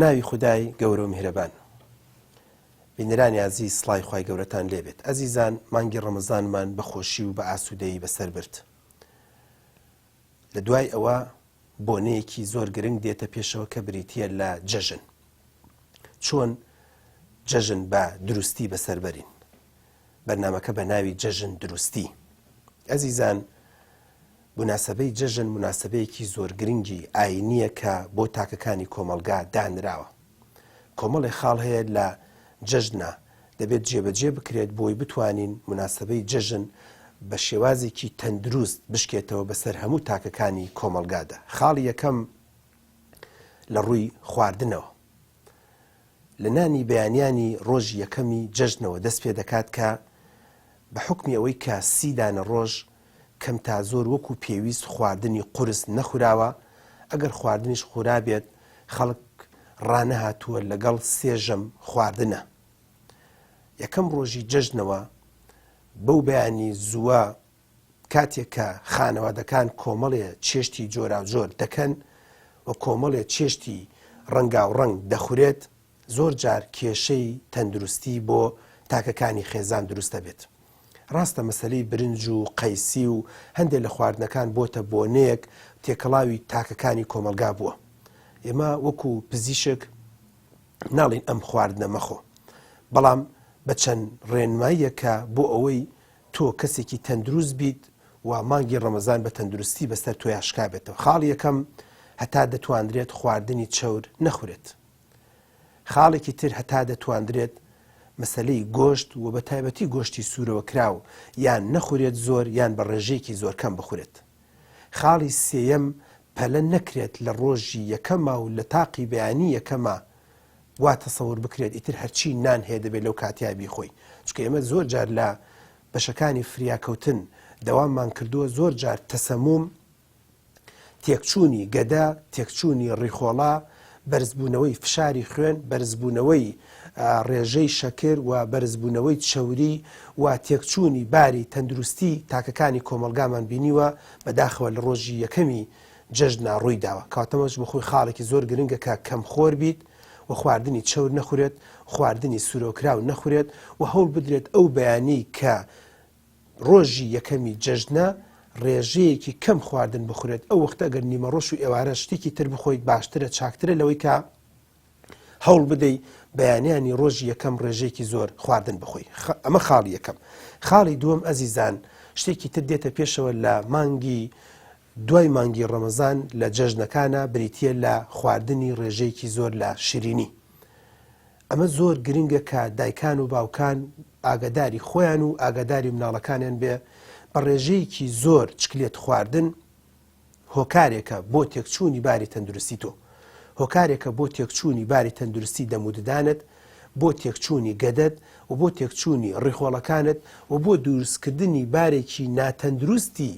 بەناوی خودای گەورە و میهرەبان. بینەرانی عەزیز، سڵای خوای گەورەتان لێبێت. ئەزیزان، مانگی ڕەمەزانمان بە خۆشی و بە ئاسوودەیی بەسەر برد. لە دوای ئەوە بۆنەیەکی زۆر گرنگ دێتە پێشەوە کە بریتیە لە جەژن. چۆن جەژن بە دروستی بەسەربەرین. بەرنامەکە بە ناوی جەژن دروستی. ئەزیزان، مناسبەی جەژن مناسبەیەکی زۆر گرنگی ئاینیە کە بۆ تاکەکانی کۆمەلگا دانراوە. کۆمەڵی خاڵ هەیە لە جەژنە دەبێت جێبەجێ بکرێت بۆی بتوانین مناسبەی جەژن بە شێوازێکی تەندروست بشکێتەوە بەسەر هەموو تاکەکانی کۆمەلگادا. خاڵی یەکەم لە ڕووی خواردنەوە. لە نانی بەیانیانی ڕۆژی یەکەمی جەژنەوە دەست پێ دەکات کە بە حکمی ئەوەی کە 30 دانە ڕۆژ کەم تا زۆر وەکو پێویست خواردنی قورس نەخوراوە، ئەگەر خواردنیش خورا بێت خەڵک ڕانەهاتووە لەگەڵ سێژەم خواردنە. یەکەم ڕۆژی جەژنەوە بەو بەیانی زووە کاتێک کە خانەوادەکان کۆمەڵێ چێشتی جۆراوجۆر دەکەن و کۆمەڵێ چێشتی ڕەنگاوڕەنگ دەخورێت، زۆر جار کێشەی تەندروستی بۆ تاکەکانی خێزان دروستە بێت. ڕاستە مەسەلەی برنج و قەیسی و هەندێک لە خواردنەکان بۆتە بۆنەیەک تێکەڵاوی تاکەکانی کۆمەلگا بووە. ئێمە وەکو پزیشک ناڵین ئەم خواردنە مەخۆ، بەڵام بە چەند ڕێنماییەکە بۆ ئەوەی تۆ کەسێکی تەندروست بیت و مانگی ڕەمەزان بە تەندروستی بەسەر تۆی ئاشکا بێتەوە. خاڵی یەکەم هەتا دەتوانرێت خواردنی چەور نەخورێت. خاڵێکی تر هەتا دەتوانرێت مەسەلەی گۆشت و بە تایبەتی گۆشتی سوورەوە کراو یان نەخورێت زۆر یان بە ڕێژەیەکی زۆر کەم بخورێت. خاڵی سێیەم پەلە نەکرێت لە ڕۆژی یەکەمە و لە تاقی بەیانی یەکەمە وا تەسەوور بکرێت ئیتر هەرچی نان هەیە دەبێت لەو کاتیابی خۆی. چکە ئێمە زۆر جار لە بەشەکانی فریاکەوتن دەواممان کردووە، زۆر جار تەسەموم، تێکچوونی گەدا، تێکچوونی ڕیخۆڵا، بەرزبوونەوەی فشاری خوێن، بەرزبوونەوەی ڕێژەی شەکر و بەرزبوونەوەی چەوری و تێکچوونی باری تەندروستی تاکەکانی کۆمەلگامان بینیوە بەداخەوە لە ڕۆژی یەکەمی جەژنا ڕووی داوە. کاتەمەش بەخۆی خاڵێکی زۆر گرنگە کە کەم خۆر بیت و خواردنی چەور نەخورێت، خواردنی سوورۆکراو نەخورێت و هەوڵ بدرێت ئەو بەیانی کە ڕۆژی یەکەمی جەژنە ڕێژەیەکی کەم خواردن بخورێت. ئەو وەختە ئەگەر نیمە ڕۆژ و ئێوارە شتێکی تر بخۆیت باشترە، چاکترە لەوەی کە هەوڵ بدەی بەیانیانی ڕۆژی یەکەم ڕێژەیەکی زۆر خواردن بخۆی. ئەمە خاڵی یەکەم. خاڵی دووەم ئەزیزان، شتێکی تر دێتە پێشەوە لە مانگی دوای مانگی ڕەمەزان لە جەژنەکانە بریتیە لە خواردنی ڕێژەیەکی زۆر لە شیرینی. ئەمە زۆر گرنگە کە دایکان و باوکان ئاگاداری خۆیان و ئاگاداری مناڵەکانیان بێ بە ڕێژەیەکی زۆر چکلێت خواردن هۆکارێکە بۆ تێکچوونی باری تەندروستی تۆ، هۆکارێکە بۆ تێکچوونی باری تەندروستی دەموددانت، بۆ تێکچوونی گەدەت و بۆ تێکچوونی ڕیخۆڵەکانت و بۆ دروستکردنی بارێکی ناتەندروستی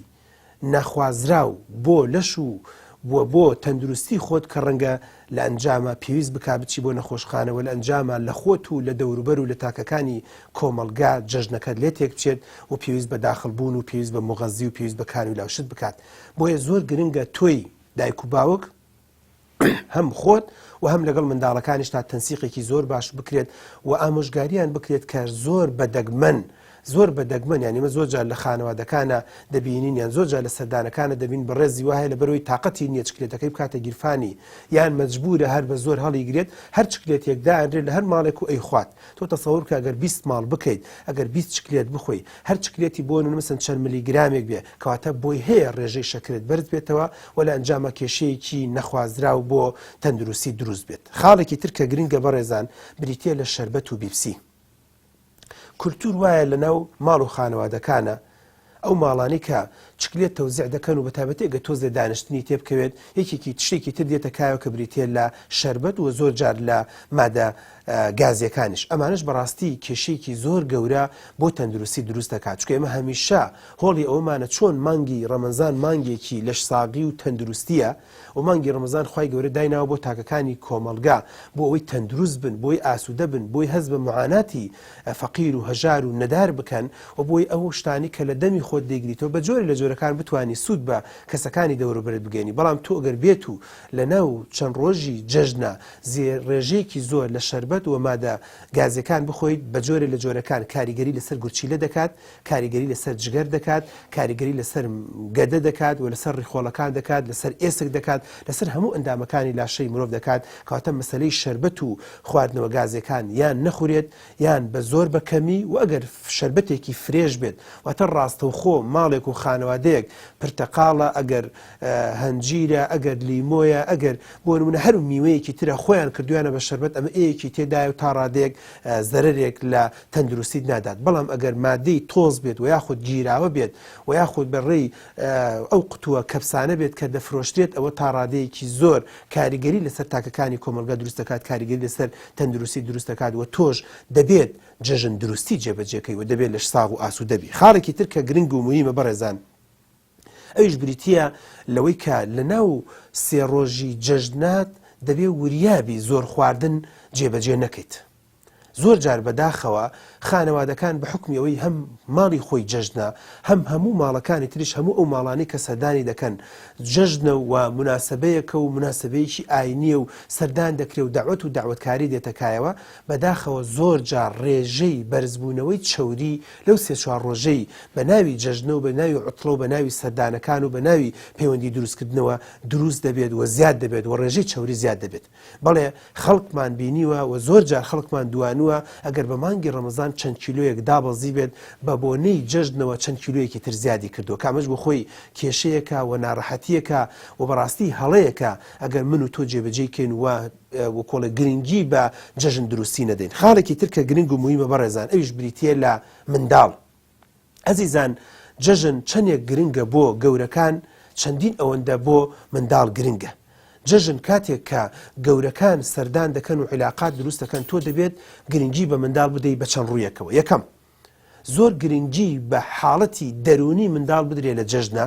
نەخوازراو بۆ لەش و بۆ تەندروستی خۆت کە ڕەنگە لە ئەنجامە پێویست بکا بچی بۆ نەخۆشخانەوە، لە ئەنجامە لە خۆت و لە دەوروبەر و لە تاکەکانی کۆمەلگا جەژنەکەت لێ تێک بچێت و پێویست بە داخڵبوون و پێویست بە مغەزی و پێویست بە کان و لاوشت بکات. بۆیە زۆر گرنگە تۆی دایک و باوک هەم خۆت و هەم لەگەڵ منداڵەکانیش تا تەنسیقێکی زۆر باش بکرێت و ئامۆژگاریان بکرێت کە زۆر بەدەگمەن یعنی مە زۆر جار لە خانەوادەکانە دەبینین یان زۆر جار لە سەردانەکانە دەبین بە ڕێزی وایە لە بەرەوەی تااقەتی نییە چکلێتەکەی بکاتە گیرفانی یان مەجبورە هەر بە زۆر هەڵیگرێت هەر چکلێتێکدا ئەندرێت لە هەر ماڵێک و ئەی خوات. تۆ تەسەوور کە ئەگەر 20 ماڵ بکەیت، ئەگەر 20 چکلێت بخۆی، هەر چکلێتی بۆ مثلا چەند میلیگرامێک بێ کەواتە بۆی هەیە ڕێژەی شەکرت بەرز بێتەوە و لە ئەنجامە کێشەیەکی نەخوازراو بۆ تەندروستی دروست بێت. خاڵێکی تر کە گرنگە بەڕێزان بریتیە لە شەربەت و بیپسی. کولتور وایە لەناو ماڵ و خانەوادەکانە ئەو ماڵانی کە چکلێت تەوزیع دەکەن و بەتابەتی ئەگە تۆز لە دانیشتنی تێبکەوێت یەکێکی تشتێکی تر دێتە کایەوە کە بریتیە لە شەربەت و زۆر جار لە مادە گازیەکانش. ئەمانش بەڕاستی کێشەیەکی زۆر گەورە بۆ تەندروستی دروست دەکات. چکە ئێمە هەمیشە هۆڵی ئەومانە چۆن مانگی ڕەمەزان مانگێکی لەش ساغی و تەندروستیە و مانگی ڕەمەزان خوای گەورە دایناوە بۆ تاکەکانی کۆمەلگا بۆ ئەوەی تەندروست بن، بۆی ئاسوودە بن، بۆی هەز بە معاناتی فەقیر و هەژار و نەدار بکەن و بۆی ئەو شتانی کە لە دەمی خۆت دەیگریتەوە بە جۆرە لە جۆرەکان بتوانانی سوود بە کەسەکانی دەوروبەرت بگەینی بەڵام تۆ ئەگەر بێت و لە ناو چەند ڕۆژی جەژنە ڕێژەیەکی زۆر لە شەربەت و مادە گازەکان بخۆیت بە جۆرە لە جۆرەکان کاریگەری لەسەر گورچیلە دەکات کاریگەری لەسەر جگەر دەکات کاریگەری لەسەر گەدە دەکات و لەسەر ڕیخۆڵەکان دەکات لەسەر ئێسک دەکات لەسەر هەموو ئەندامەکانی لاشەی مرۆڤ دەکات کەواتە مەسەلەی شەربەت و خواردنەوە گازەکان یان نەخورێت یان بە زۆر بەکەمی و ئەگەر شەربەتێکی فرێژ بێت واتە ڕاستەوخۆ ماڵێک و خانەوادەیەک پرتەقاڵە ئەگەر هەنجیرە ئەگەر لیمۆیە ئەگەر بۆ نمونە هەر میوەیەکی ترە خۆیان کردویانە بە شەربەت ئەمە ئەیەکی تێدایە و تا ڕادێک زەرێک لە تەندروستیت نادات بەڵام ئەگەر مادەی تۆز بێت و یاخود گیراوە بێت و یاخود بەڕێی ئەو قوتووە کەپسانە بێت کە دەفرۆشترێت ئەوە تا ڕادەیەکی زۆر کاریگەری لەسەر تاکەکانی کۆمەلگا دروست دەکات کاریگەری لەسەر تەندروستی دروست دەکات و تۆش دەبێت جەژن دروستی جێبەجێکەی و دەبێت لە ساغ و ئاسوودەبی خاڵێکی تر کە گرنگ و موهیمە بەڕێزان ئەویش بریتە لەوەی کە لە ناو سێ ڕۆژی جەژنات دەبێ وریابی زۆر خواردن جێبەجێ نەکەیت زۆر جار بەداخەوە خانەوادەکان بە حکمی ئەوەی هەم ماڵی خۆی جەژنە هەم هەموو ماڵەکانی تریش هەموو ئەو ماڵانی کە سەردانی دەکەن جەژنە و مناسبەیەکە و مناسبەیەکی ئاینیە و سەردان دەکرێت و داوەت و داوەتکاری دێتەکایەوە بەداخەوە زۆر جار ڕێژەی بەرزبوونەوەی چەوری لەو سێ چوار ڕۆژەی بە ناوی جەژنە و بە ناوی عوتڵە و بە ناوی سەردانەکان و بە ناوی پەیوەندی دروستکردنەوە دروست دەبێت و زیاد دەبێت و ڕێژەی چەوری زیاد دەبێت بەڵێ خەڵکمان بینیوە و زۆر جار خەڵکمان دوانووە ئەگەر بە مانگی ڕەمەزان چەند کیلۆیەک دابەزی بێت بە بۆنەی جەژنەوە چەند کیلۆیەکی تر زیادی کردو کامەش بۆ خۆی کێشەیەکە و ناڕەحەتیەکە و بەڕاستی هەڵەیەکە ئەگەر من و تۆ جێبەجێکەین و کۆڵە گرنگی بە جەژن دروستی نەدەین خاڵێکی تر کە گرنگ و موهیمە بەڕێزان ئەویش بریتە لە منداڵ ئەزیزان جەژن چەندێک گرنگە بۆ گەورەکان چەندین ئەوەندە بۆ منداڵ گرنگە جەژن کاتێک کە گەورەکان سەردان دەکەن و عیلاقات دروست دەکەن تۆ دەبێت گرنگی بە منداڵ بدەیت بە چەند ڕوویەکەوە یەکەم زۆر گرنگی بە حاڵەتی دەرونی منداڵ بدرێت لە جەژنە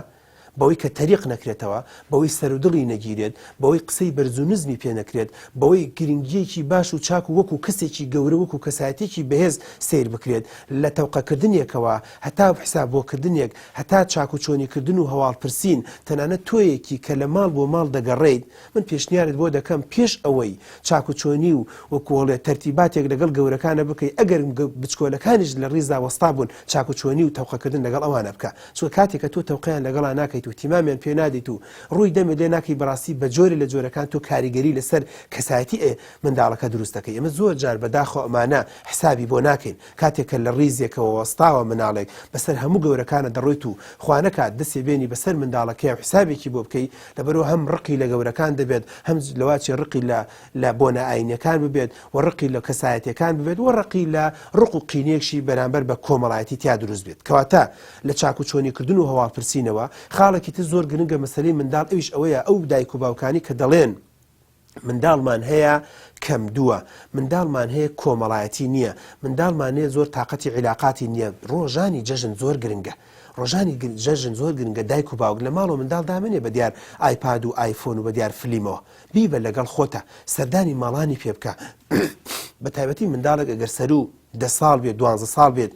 بەوەی کە تەریق نەکرێتەوە بەوەی سەرودڵی نەگیرێت بەوەی قسەی بەرزونزمی پێ نەکرێت بەوەی گرنگیەکی باش و چاک و وەکو کەسێکی گەورە وەکو کەسایەتێکی بەهێز سیر بکرێت لە تەوقەکردنیەکەوە هەتا حساب بۆکردنێک هەتا چاک و چۆنیکردن و هەواڵپرسین تەنانەت تۆیەکی کە لە ماڵ بۆ ماڵ دەگەڕێیت من پێشنیارت بۆ دەکەم پێش ئەوەی چاک و چۆنی و وەکوڵێ تەرتیباتێک لەگەڵ گەورەکانە بکەی ئەگەر بچکۆلەکانیش لە ڕیزا وەستا بوون چاک و چۆنی و تەوقەکردن لەگەڵ ئەوانە بکە چۆن کاتێک کە تۆ تەوقیان لەگەڵا ناکەیت و تیمامیان پێ نادیت و ڕووی دەمێت لێ ناکەی بەڕاستی بە جۆری لە جۆرەکان تۆ کاریگەری لەسەر کەسایەتی منداڵەکە دروست دەکەی ئەمە زۆر جار بەداخۆ ئەمانە حسابی بۆ ناکەین کاتێککە لە ڕیزێکەوە وەستاوە مناڵێک بەسەر هەموو گەورەکانە دەڕۆیت و خوانەکات دەسێ بێنی بەسەر منداڵەکەی و حسابێکی بۆ بکەی لەبەرەوە هەم ڕقی لە گەورەکان دەبێت هەم لەواچی ڕقی لە بۆنە ئاینەکان ببێت و ڕقی لە کەسایەتەکان ببێت و ڕقی لە ڕق و قینێکشی بەرامبەر بە کۆمەڵایەتی تیا دروست بێت کەواتە لە چاک و چۆنیکردن و هەواڵپرسینەوە خاڵێکی تر زۆر گرنگە مەسەلەی منداڵ ئەویش ئەوەیە ئەو دایک و باوکانی کە دەڵێن منداڵمان هەیە کەم دووە منداڵمان هەیە کۆمەڵایەتی نییە منداڵمان هەیە زۆر تااقەتی عیلاقاتی نییە ڕۆژانی جەژن زۆر گرنگە ڕۆژانی جەژن زۆر گرنگە دایک و باوک لە ماڵ و منداڵ دامنێ بە دیار ئایپاد و ئایفۆن و بە دیار فلیمەوە بیبە لەگەڵ خۆتە سەردانی ماڵانی پێ بکە بە تایبەتی منداڵێک ئەگەر سەر و 10 ساڵ بێت 12 ساڵ بێت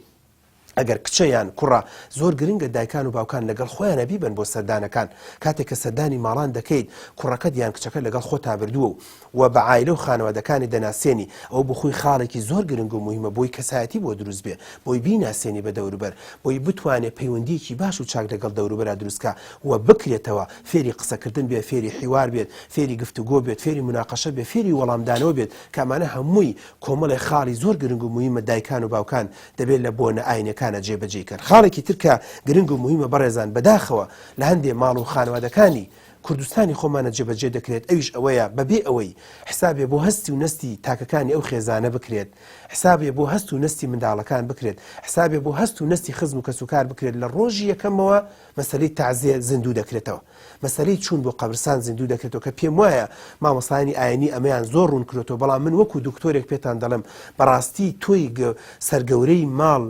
ئەگەر کچەیان کوڕە زۆر گرنگە دایکان و باوکان لەگەڵ خۆیانە بیبن بۆ سەردانەکان کاتێک کە سەردانی ماڵان دەکەیت کوڕەکەت یان کچەکە لەگەڵ خۆتا بردووە و بە عایلە و خانەوادەکانی دەناسێنی ئەو بخۆی خاڵێکی زۆر گرنگ و مهمە بۆی کەسایەتی بۆ دروست بێ بۆی بیناسێنی بە دەوروبەر بۆی بتوانێت پەیوەندیکی باش و چاک لەگەڵ دەوروبەرە دروستکە و بکرێتەوە فێری قسەکردن بێت فێری حیوار بێت فێری گفتوگۆ بێت فێری مناقەشە بێت فێری وەڵامدانەوە بێت کامانە هەمووی کۆمەڵی خاڵی زۆر گرنگ و مهمە دایکان و باوکان دەبێت لە بۆنە ئاینەکانە جێبەجێکرد خاڵێکی ترکە گرنگ و مهمە بەڕێزان بەداخەوە لە هەندێک ماڵ و خانەوادەکانی کوردستانی خۆمانە جێبەجێ دەکرێت ئەویش ئەوەیە بەبێ ئەوەی حسابێ بۆ هەستی و نستی تاکەکانی ئەو خێزانە بکرێت حسابێ بۆ هەست و نستی منداڵەکان بکرێت حسابێ بۆ هەست و نستی خزم و کەسوکار بکرێت لە ڕۆژی یەکەمەوە مەسەلەی تعزیە زیندوو دەکرێتەوە مەسەلەی چوون بۆ قەبرستان زیندوو دەکرێتەوە کە پێم وایە مامۆستایانی ئاینی ئەمەیان زۆر ڕوون کردێتەوە بەڵام من وەکو دکتۆرێک پێتان دەڵێم بەڕاستی تۆی سەرگەورەی ماڵ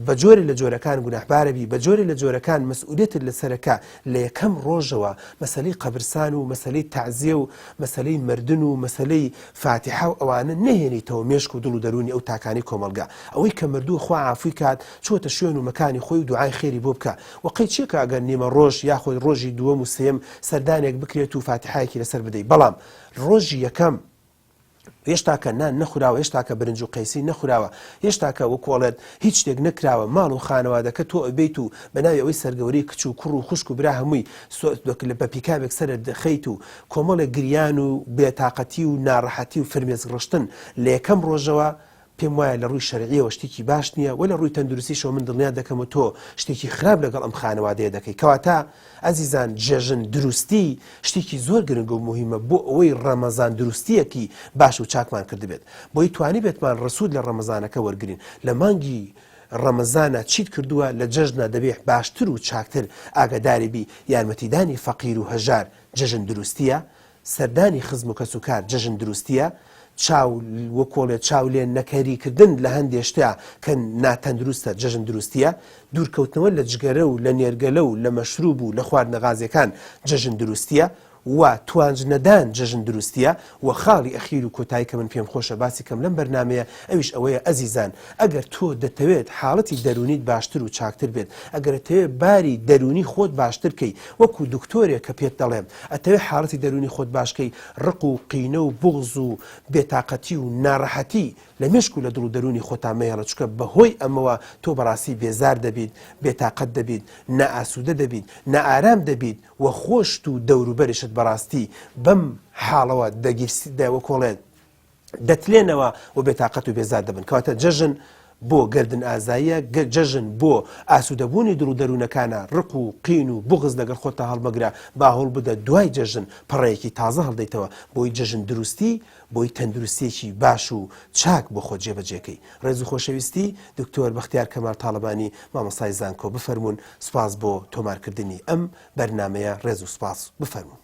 بە جۆرێ لە جۆرەکان گوناحبارەبی بە جۆرێ لە جۆرەکان مەسئولیەتت لەسەرەکە لە یەکەم ڕۆژەوە مەسەلەی قەبرستان و مەسەلەی تەعزیە و مەسەلەی مردن و مەسەلەی فاتحە و ئەوانە نەهێنیتەوە مێشک و دڵ و دەرونی ئەو تاکانی کۆمەلگا ئەوەی کە مردووە خوا عافوی کات چۆتە شوێن و مەکانی خۆی و دوعای خێری بۆ بکە وەقەی چێکە ئەگەر نیمە ڕۆژ یاخۆی ڕۆژی دووەم و سێم سەردانێک بکرێت و فاتحایەکی لەسەر بدەیت بەڵام ڕۆژی یەکەم هێشتا کە نان نەخوراوە هێشتا کە برنج و قەیسی نەخوراوە هێشتا کە وەکوڵێت هیچ شتێک نەکراوە ماڵ و خانەوادەکە تۆ ئەبیت و بەناوی ئەوەی سەرگەوری کچ و کوڕ و خوشک و برا هەمووی بە پیکابێک سەرت دەخەیت و کۆمەڵێک گریان و بێتاقەتی و ناڕەحەتی و فرمێز ڕشتن لە یەکەم ڕۆژەوە پێم وایە لە ڕووی شەرعیەوە شتێکی باش نییە و لە ڕووی تەندروستیشەوە من دڵنیا دەکەم و تۆ شتێکی خراپ لەگەڵ ئەم خانەوادەیە دەکەی کەواتە ئەزیزان جێژن دروستی شتێکی زۆر گرنگ و مهمە بۆ ئەوەی ڕەمەزان دروستیەکی باش و چاکمان کرد بێت بۆی توانی بێتمان ڕسوود لە ڕەمەزانەکە وەرگرین لە مانگی ڕەمەزانە چیت کردووە لە جەژنە دەبێت باشتر و چاکتر ئاگاداری بی یارمەتیدانی فەقیر و هەژار جەژن دروستیە سەردانی خزم و کەسوکار جەژن دروستیە چاو وەکۆڵێت چاو لێ نەکەریکردن لە هەندێک شتە کە ناتەندروستە جەژن دروستیە دوورکەوتنەوە لە جگەرە و لە نێرگەلە و لە مەشروب و لە خواردنە غازیەکان جەژن دروستیە و توانجنەدان جەژن دروستیە و خاڵی ئەخیر و کۆتایی کە من پێم خۆشە باسی کەم لەم بەرنمەیە ئەویش ئەوەیە ئەزیزان ئەگەر تۆ دەتەوێت حاڵەتی دەرونیت باشتر و چاکتر بێت ئەگەر دەتەوێت باری دەرونی خۆت باشتر کەی وەکو دکتۆرێک کە پێت دەڵێم ئەتەوێت حاڵەتی دەرونی خۆت باشکەی ڕق و قینە و بغز و بێتاقەتی و ناڕەحەتی لە مێشک و لە دڵ و دەرونی خۆتان مەیەڵە چکە بەهۆی ئەمەوە تۆ بەڕاستی بێزار دەبیت بێتاقەت دەبیت نائاسوودە دەبیت نائارام دەبیت و خۆشت و دەوروبەریشت بەڕاستی بەم حاڵەوە دەگیرسیداوەکۆڵێت دەتلێنەوە و بێتاقەت و بێزار دەبن کەواتە جەژن بۆ گردن ئازاییە جەژن بۆ ئاسوودەبوونی دڵ و دەروونەکانە ڕق و قین و بغز لەگەڵ خۆتە هەڵمەگرە با هەوڵ بدە دوای جەژن پەڕەیەکی تازە هەڵدەیتەوە بۆی جەژن دروستی بۆی تەندروستێکی باش و چاک بۆ خۆت جێبەجێکەی ڕێز و خۆشەویستی دکتۆر بەختیار کەمال تاڵەبانی مامۆستای زانکۆ بفەرمونون سپاس بۆ تۆمارکردنی ئەم بەرنمەیە ڕێز و سپاس بفەرمونون